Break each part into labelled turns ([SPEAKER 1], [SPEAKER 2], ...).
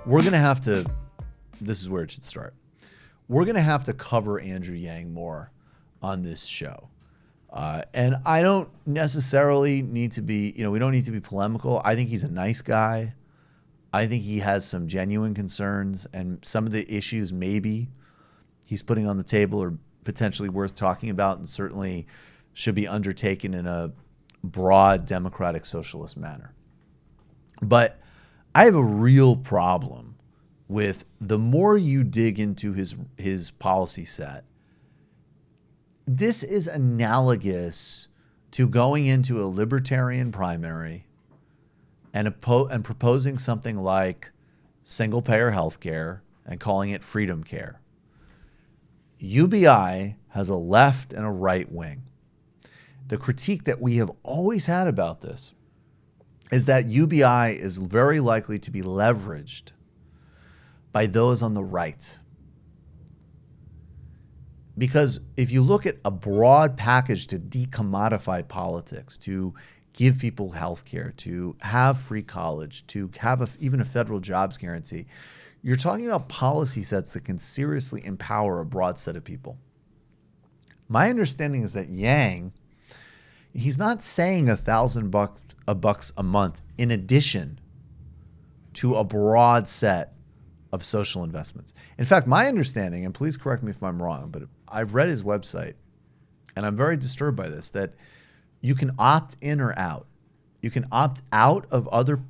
[SPEAKER 1] we're going to have to, this is where it should start. We're going to have to cover Andrew Yang more on this show. And I don't necessarily need to be, we don't need to be polemical. I think he's a nice guy. I think he has some genuine concerns, and some of the issues maybe he's putting on the table are potentially worth talking about and certainly should be undertaken in a broad democratic socialist manner. But I have a real problem with the more you dig into his policy set. This is analogous to going into a libertarian primary and proposing something like single-payer health care and calling it freedom care. UBI has a left and a right wing. The critique that we have always had about this is that UBI is very likely to be leveraged by those on the right. Because if you look at a broad package to decommodify politics, to give people health care, to have free college, to have even a federal jobs guarantee, you're talking about policy sets that can seriously empower a broad set of people. My understanding is that Yang, he's not saying $1,000 a month in addition to a broad set of social investments. In fact, my understanding, and please correct me if I'm wrong, but I've read his website, and I'm very disturbed by this, that you can opt in or out. You can opt out of other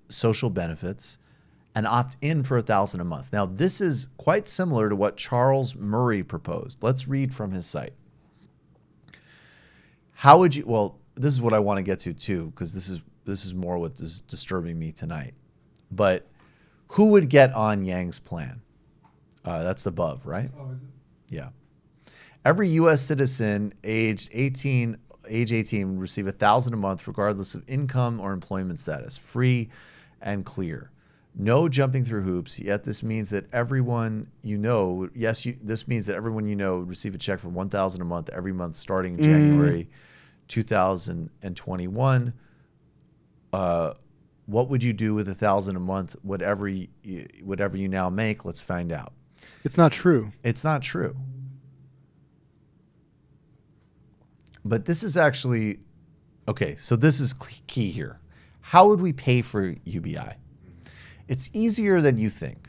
[SPEAKER 1] social benefits and opt in for $1,000 a month. Now, this is quite similar to what Charles Murray proposed. Let's read from his site. How would you, well, this is what I want to get to too, because this is more what is disturbing me tonight. But who would get on Yang's plan? That's above, right?
[SPEAKER 2] Oh, is it?
[SPEAKER 1] Yeah. Every U.S. citizen age 18 would receive $1,000 a month regardless of income or employment status, free and clear. No jumping through hoops, yet this means that everyone you know, this means that everyone you know would receive a check for $1,000 a month every month starting in January 2021. What would you do with $1,000 a month, whatever you now make? Let's find out.
[SPEAKER 3] It's not true.
[SPEAKER 1] It's not true. But this is actually, okay, so this is key here. How would we pay for UBI? It's easier than you think.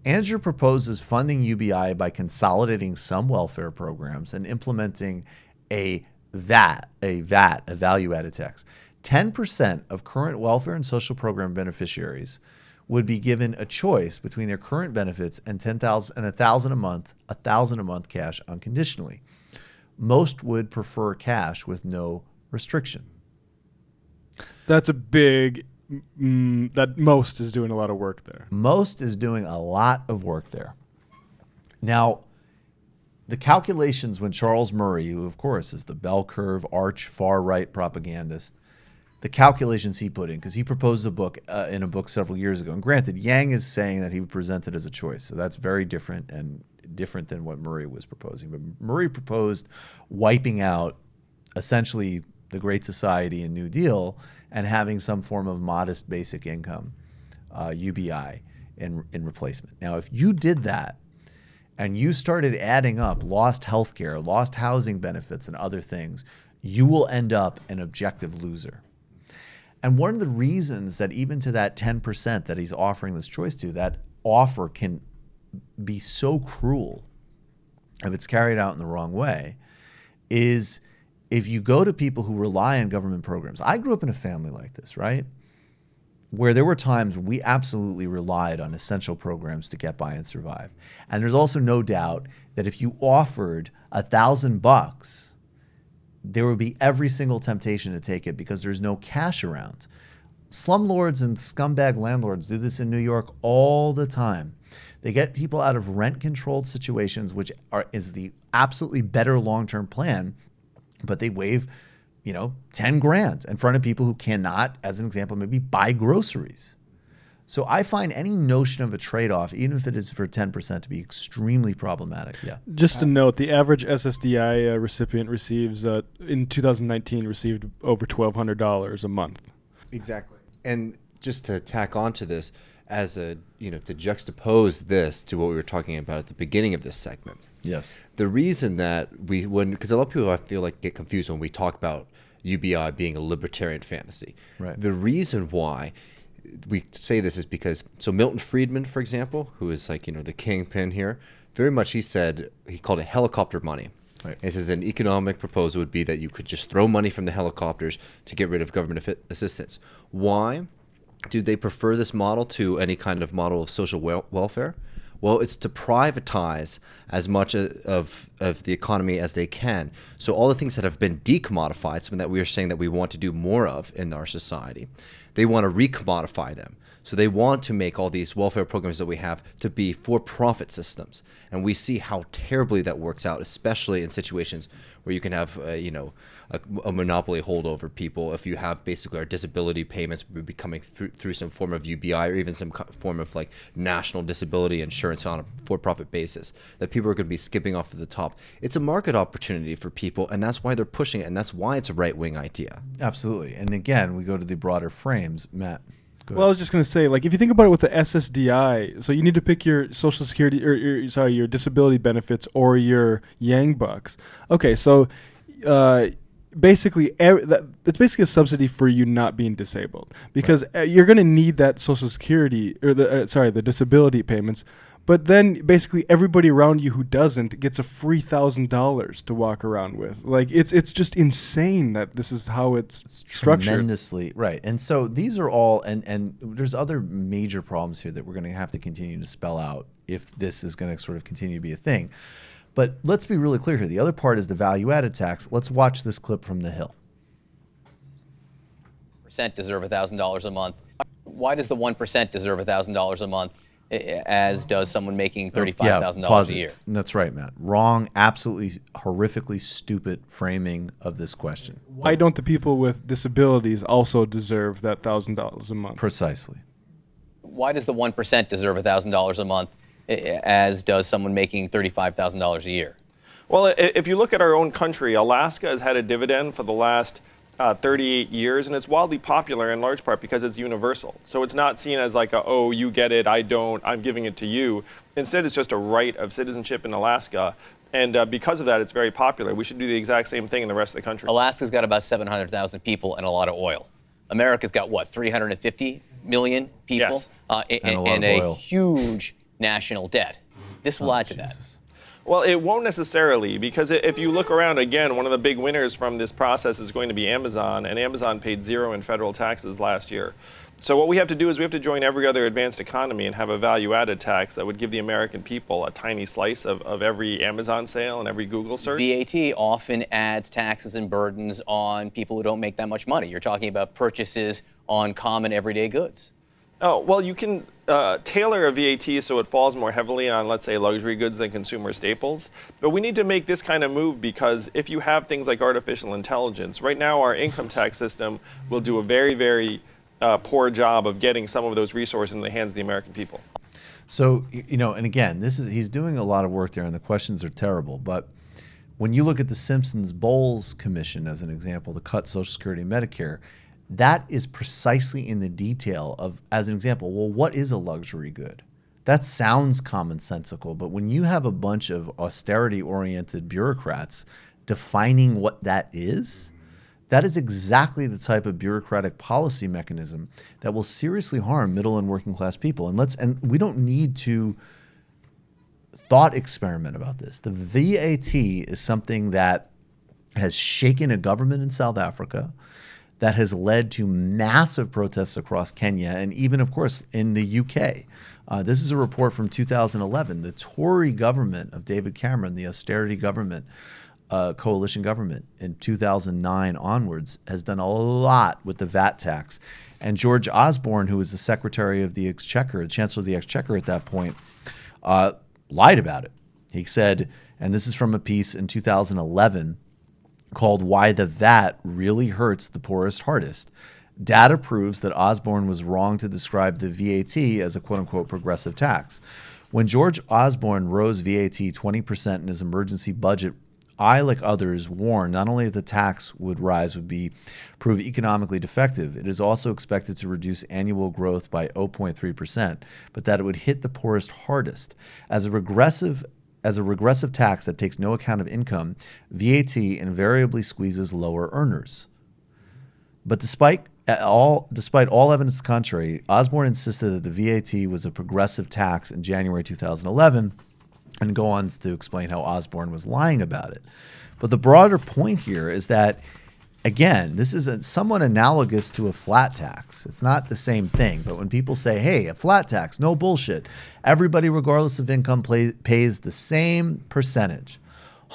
[SPEAKER 1] Andrew proposes funding UBI by consolidating some welfare programs and implementing a value-added tax. 10% of current welfare and social program beneficiaries would be given a choice between their current benefits and $1,000 a month cash unconditionally. Most would prefer cash with no restriction.
[SPEAKER 3] That's a big, that Most is doing a lot of work there.
[SPEAKER 1] Most is doing a lot of work there. Now, the calculations when Charles Murray, who of course is the bell curve, arch, far-right propagandist, the calculations he put in, because he proposed in a book several years ago. And granted, Yang is saying that he would present it as a choice. So that's very different than what Murray was proposing. But Murray proposed wiping out essentially the Great Society and New Deal and having some form of modest basic income, UBI, in replacement. Now, if you did that and you started adding up lost health care, lost housing benefits, and other things, you will end up an objective loser. And one of the reasons that even to that 10% that he's offering this choice to, that offer can be so cruel if it's carried out in the wrong way, is if you go to people who rely on government programs. I grew up in a family like this, right? Where there were times we absolutely relied on essential programs to get by and survive. And there's also no doubt that if you offered $1,000, there would be every single temptation to take it because there's no cash around. Slumlords and scumbag landlords do this in New York all the time. They get people out of rent-controlled situations, which is the absolutely better long-term plan, but they waive, $10,000 in front of people who cannot, as an example, maybe buy groceries. So I find any notion of a trade-off, even if it is for 10%, to be extremely problematic. Yeah.
[SPEAKER 3] Just to note, the average SSDI recipient receives, in 2019, received over $1,200 a month.
[SPEAKER 2] Exactly. And just to tack on to this, as a, to juxtapose this to what we were talking about at the beginning of this segment.
[SPEAKER 1] Yes.
[SPEAKER 2] The reason that because a lot of people I feel like get confused when we talk about UBI being a libertarian fantasy.
[SPEAKER 1] Right.
[SPEAKER 2] The reason why we say this is because, so Milton Friedman, for example, who is like, the kingpin here, very much he called it helicopter money.
[SPEAKER 1] Right.
[SPEAKER 2] He says an economic proposal would be that you could just throw money from the helicopters to get rid of government assistance. Why do they prefer this model to any kind of model of social welfare? Well, it's to privatize as much of the economy as they can. So all the things that have been decommodified, something that we are saying that we want to do more of in our society, they want to recommodify them. So they want to make all these welfare programs that we have to be for-profit systems. And we see how terribly that works out, especially in situations where you can have, a monopoly hold over people. If you have basically our disability payments would be coming through some form of UBI or even some form of like national disability insurance on a for-profit basis, that people are going to be skipping off at the top. It's a market opportunity for people, and that's why they're pushing it, and that's why it's a right-wing idea.
[SPEAKER 1] Absolutely. And again, we go to the broader frames. Matt.
[SPEAKER 3] Well, I was just going to say, like, if you think about it with the SSDI, so you need to pick your Social Security or your disability benefits or your Yang bucks. Okay, so basically, it's basically a subsidy for you not being disabled, because you're going to need that Social Security or the disability payments. But then basically everybody around you who doesn't gets a free $1,000 to walk around with. Like it's just insane that this is how it's structured.
[SPEAKER 1] Tremendously right. And so these are all, and there's other major problems here that we're going to have to continue to spell out if this is going to sort of continue to be a thing. But let's be really clear here. The other part is the value-added tax. Let's watch this clip from The Hill.
[SPEAKER 4] % deserve $1,000 a month. Why does the 1% deserve $1,000 a month, as does someone making $35,000 a year?
[SPEAKER 1] That's right, Matt. Wrong, absolutely horrifically stupid framing of this question.
[SPEAKER 3] Why don't the people with disabilities also deserve that $1,000 a month?
[SPEAKER 1] Precisely.
[SPEAKER 4] Why does the 1% deserve $1,000 a month, as does someone making $35,000 a year?
[SPEAKER 5] Well, if you look at our own country, Alaska has had a dividend for the last 38 years, and it's wildly popular in large part because it's universal. So it's not seen as like oh, you get it, I don't, I'm giving it to you. Instead, it's just a right of citizenship in Alaska. And because of that, it's very popular. We should do the exact same thing in the rest of the country.
[SPEAKER 4] Alaska's got about 700,000 people and a lot of oil. America's got what, 350 million people?
[SPEAKER 5] Yes.
[SPEAKER 4] And a huge national debt. This will add to that.
[SPEAKER 5] Well, it won't necessarily, because if you look around, again, one of the big winners from this process is going to be Amazon, and Amazon paid 0 in federal taxes last year. So what we have to do is we have to join every other advanced economy and have a value-added tax that would give the American people a tiny slice of every Amazon sale and every Google search.
[SPEAKER 4] VAT often adds taxes and burdens on people who don't make that much money. You're talking about purchases on common everyday goods.
[SPEAKER 5] Oh, well, you can tailor a VAT so it falls more heavily on, let's say, luxury goods than consumer staples. But we need to make this kind of move because if you have things like artificial intelligence, right now our income tax system will do a very, very poor job of getting some of those resources in the hands of the American people.
[SPEAKER 1] So, and again, he's doing a lot of work there, and the questions are terrible. But when you look at the Simpsons-Bowles Commission as an example to cut Social Security and Medicare, that is precisely in the detail of, as an example, well, what is a luxury good? That sounds commonsensical, but when you have a bunch of austerity-oriented bureaucrats defining what that is exactly the type of bureaucratic policy mechanism that will seriously harm middle and working class people. And we don't need to thought experiment about this. The VAT is something that has shaken a government in South Africa, that has led to massive protests across Kenya and even, of course, in the UK. This is a report from 2011. The Tory government of David Cameron, the austerity government, coalition government in 2009 onwards, has done a lot with the VAT tax. And George Osborne, who was the Secretary of the Exchequer, the Chancellor of the Exchequer at that point, lied about it. He said, and this is from a piece in 2011, called Why the VAT Really Hurts the Poorest Hardest. Data proves that Osborne was wrong to describe the VAT as a quote-unquote progressive tax. When George Osborne rose VAT 20% in his emergency budget I, like others, warn not only that the tax would rise would prove economically defective, it is also expected to reduce annual growth by 0.3%, but that it would hit the poorest hardest. As a regressive tax that takes no account of income, VAT invariably squeezes lower earners. But despite all evidence contrary, Osborne insisted that the VAT was a progressive tax in January 2011, and go on to explain how Osborne was lying about it. But the broader point here is that, again, this is somewhat analogous to a flat tax. It's not the same thing, but when people say, hey, a flat tax, no bullshit, everybody regardless of income pays the same percentage.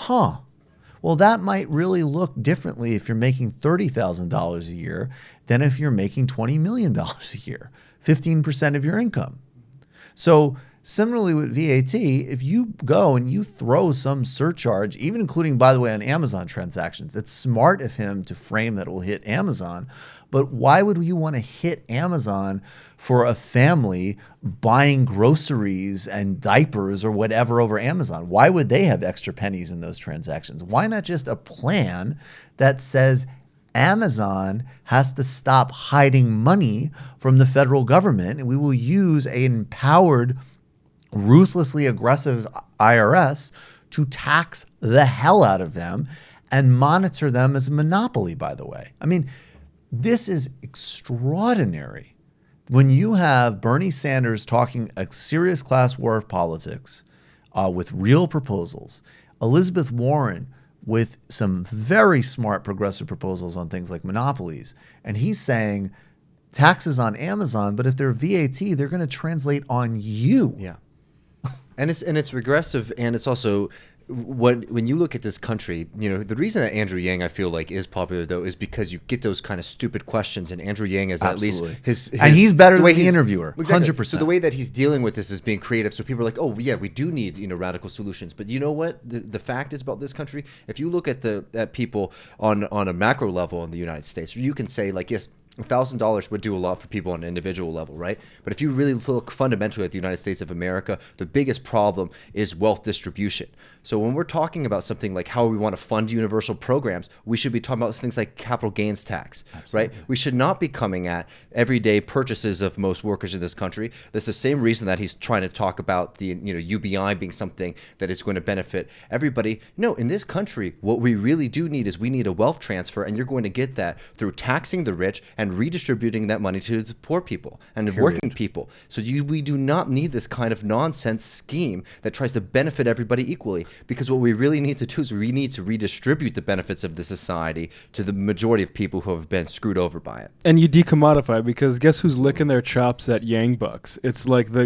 [SPEAKER 1] Well, that might really look differently if you're making $30,000 a year than if you're making $20 million a year, 15% of your income. So similarly with VAT, if you go and you throw some surcharge, even including, by the way, on Amazon transactions, it's smart of him to frame that it will hit Amazon. But why would you want to hit Amazon for a family buying groceries and diapers or whatever over Amazon? Why would they have extra pennies in those transactions? Why not just a plan that says Amazon has to stop hiding money from the federal government, and we will use an empowered, ruthlessly aggressive IRS to tax the hell out of them and monitor them as a monopoly, by the way. I mean, this is extraordinary. When you have Bernie Sanders talking a serious class war of politics with real proposals, Elizabeth Warren with some very smart progressive proposals on things like monopolies, and he's saying taxes on Amazon, but if they're VAT, they're going to translate on you.
[SPEAKER 2] Yeah. And it's regressive, and it's also when you look at this country, the reason that Andrew Yang, I feel like, is popular though is because you get those kind of stupid questions, and Andrew Yang is
[SPEAKER 1] Absolutely.
[SPEAKER 2] at least his
[SPEAKER 1] and he's better
[SPEAKER 2] the
[SPEAKER 1] than
[SPEAKER 2] way
[SPEAKER 1] the
[SPEAKER 2] he's-
[SPEAKER 1] interviewer,
[SPEAKER 2] Exactly.
[SPEAKER 1] 100%.
[SPEAKER 2] So the way that he's dealing with this is being creative. So people are like, oh yeah, we do need radical solutions. But you know what? The fact is about this country, if you look at people on a macro level in the United States, you can say like, yes, $1,000 would do a lot for people on an individual level, right? But if you really look fundamentally at the United States of America, the biggest problem is wealth distribution. So when we're talking about something like how we want to fund universal programs, we should be talking about things like capital gains tax, right? We should not be coming at everyday purchases of most workers in this country. That's the same reason that he's trying to talk about the UBI being something that is going to benefit everybody. No, in this country, what we really do need is we need a wealth transfer, and you're going to get that through taxing the rich and redistributing that money to the poor people and the working people. So we do not need this kind of nonsense scheme that tries to benefit everybody equally, because what we really need to do is we need to redistribute the benefits of the society to the majority of people who have been screwed over by it.
[SPEAKER 3] And you decommodify, because guess who's licking their chops at Yang bucks? It's the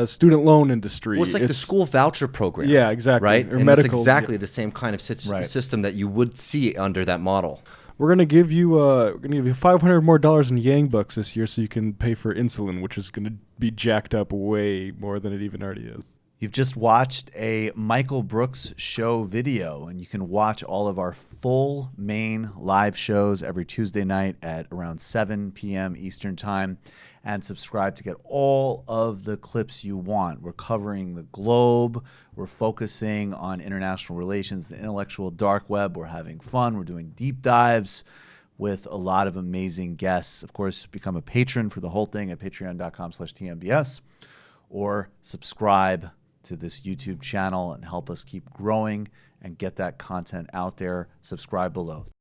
[SPEAKER 3] student loan industry.
[SPEAKER 2] Well, it's like the school voucher program.
[SPEAKER 3] Yeah, exactly.
[SPEAKER 2] Right?
[SPEAKER 3] Or
[SPEAKER 2] And
[SPEAKER 3] medical,
[SPEAKER 2] it's exactly the same kind of system that you would see under that model.
[SPEAKER 3] We're gonna give you $500 more in Yang bucks this year, so you can pay for insulin, which is gonna be jacked up way more than it even already is.
[SPEAKER 1] You've just watched a Michael Brooks show video, and you can watch all of our full main live shows every Tuesday night at around 7 p.m. Eastern Time, and subscribe to get all of the clips you want. We're covering the globe. We're focusing on international relations, the intellectual dark web. We're having fun. We're doing deep dives with a lot of amazing guests. Of course, become a patron for the whole thing at patreon.com/TMBS, or subscribe to this YouTube channel and help us keep growing and get that content out there. Subscribe below.